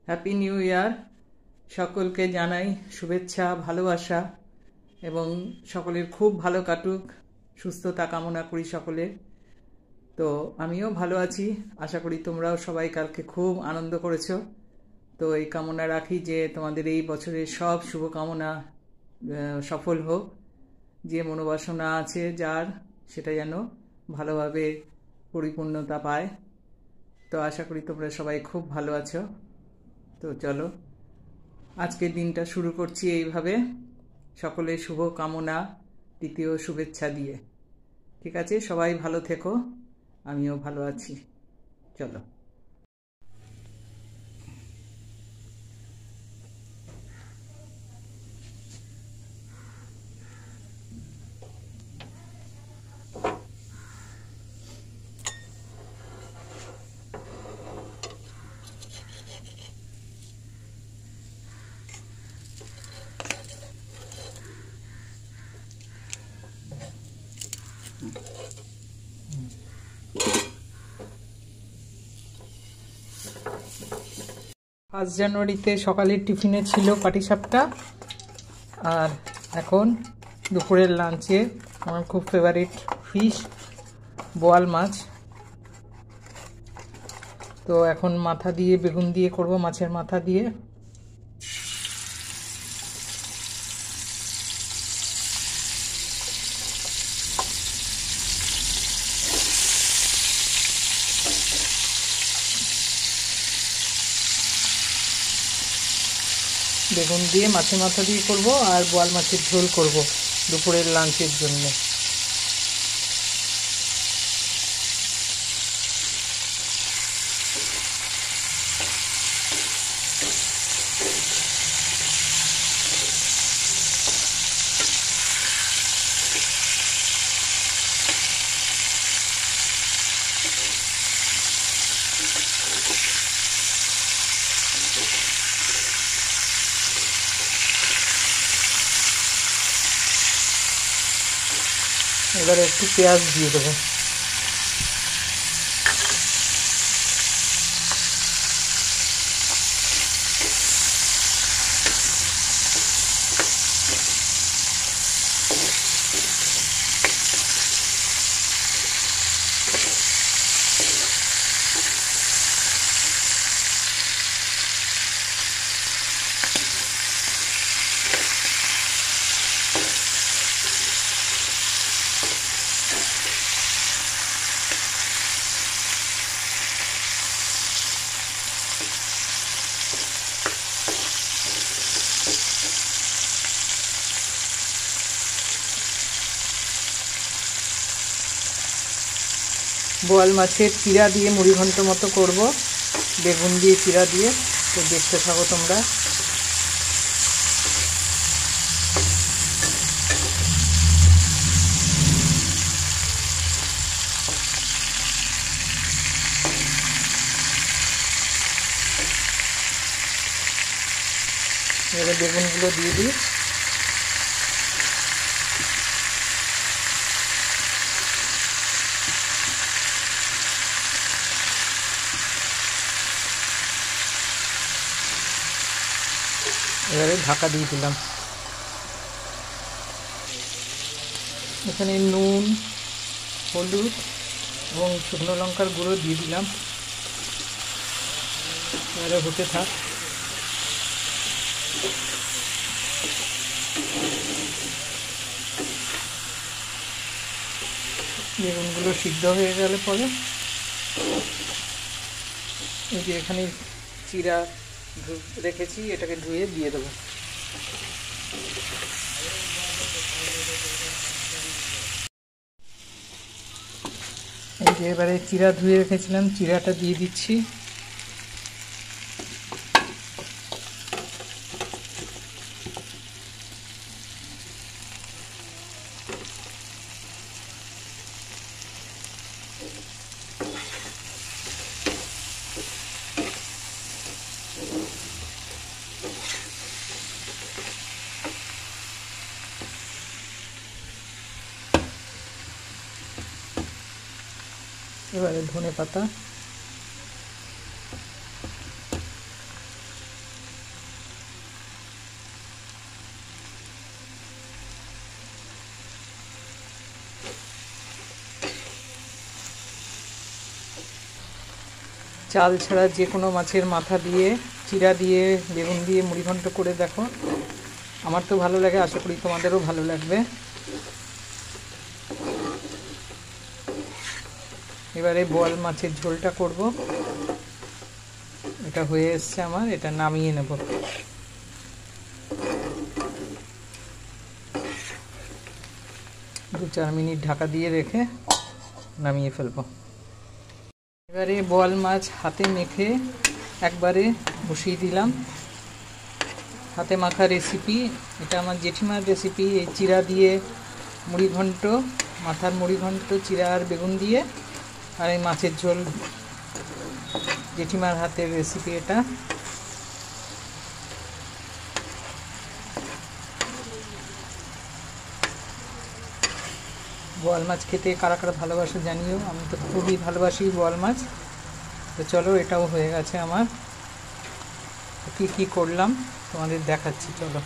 Happy new year. সকলকে জানাই শুভেচ্ছা, ভালোবাসা এবং সকলের খুব ভালো কাটুক, সুস্থতা কামনা করি সকলের। তো আমিও ভালো আছি, আশা করি তোমরাও সবাই কালকে খুব আনন্দ করেছো। তো এই কামনা রাখি যে তোমাদের এই বছরের সব শুভকামনা সফল হোক। যে মনোবাসনা আছে যার, সেটা যেন ভালোভাবে পরিপূর্ণতা পায়। তো আশা করি তোমরা সবাই খুব ভালো আছো। তো চলো আজকের দিনটা শুরু করছি এইভাবে, সকলের শুভ কামনা, তৃতীয় শুভেচ্ছা দিয়ে। ঠিক আছে, সবাই ভালো থেকো, আমিও ভালো আছি। চলো। ফার্স্ট জানুয়ারিতে সকালের টিফিনে ছিল পাটিসাপটা, আর এখন দুপুরের লাঞ্চে আমার খুব ফেভারিট ফিশ, বোয়াল মাছ। তো এখন মাথা দিয়ে, বেগুন দিয়ে করব, মাছের মাথা দিয়ে। বেগুন দিয়ে মাছের মাথা দিয়ে করব, আর বোয়াল মাছের ঝোল করব দুপুরের লাঞ্চের জন্য। এবারে একটু পেঁয়াজ দিয়ে দেবো। বোয়াল মাছের চিরা দিয়ে মুড়ি ঘন্ট মতো করব, বেগুন দিয়ে চিরা দিয়ে। তো দেখতে থাকো তোমরা। এবার বেগুনগুলো দিয়ে দিই। এবারে ঢাকা দিয়ে দিলাম। এখানে নুন, হলুদ এবং শুকনো লঙ্কার গুঁড়ো দিয়ে দিলাম। এবারে হতে থাক। বেগুনগুলো সিদ্ধ হয়ে গেলে পরে এই যে এখানে চিরা রেখেছি, এটাকে ধুয়ে দিয়ে দেবো। এই যে এবারে চিরা ধুয়ে রেখেছিলাম, চিরাটা দিয়ে দিচ্ছি। এবারে ধনে পাতা, চাল ছাড়া যে কোনো মাছের মাথা দিয়ে, চিরা দিয়ে, বেগুন দিয়ে মুড়িঘণ্ট করে দেখো। আমার তো ভালো লাগে, আশা করি তোমাদেরও ভালো লাগবে। এবারে বোয়াল মাছের ঝোলটা করব। এটা হয়ে এসছে আমার, এটা নামিয়ে নেব। 2-4 মিনিট ঢাকা দিয়ে রেখে নামিয়ে ফেলব। এবারে বোয়াল মাছ হাতে মেখে একবারে বসিয়ে দিলাম। হাতে মাখা রেসিপি, এটা আমার জেঠিমার রেসিপি। এই চিরা দিয়ে মুড়িঘণ্ট, মাথার মুড়িঘণ্ট চিরা আর বেগুন দিয়ে, আর এই মাছের ঝোল জেঠিমার হাতের রেসিপি এটা। বোয়াল মাছ খেতে কারা কারা ভালোবাসে জানিও, আমি তো খুবই ভালোবাসি বোয়াল মাছ। তো চলো, এটাও হয়ে গেছে আমার। কী কী করলাম তোমাদের দেখাচ্ছি, চলো।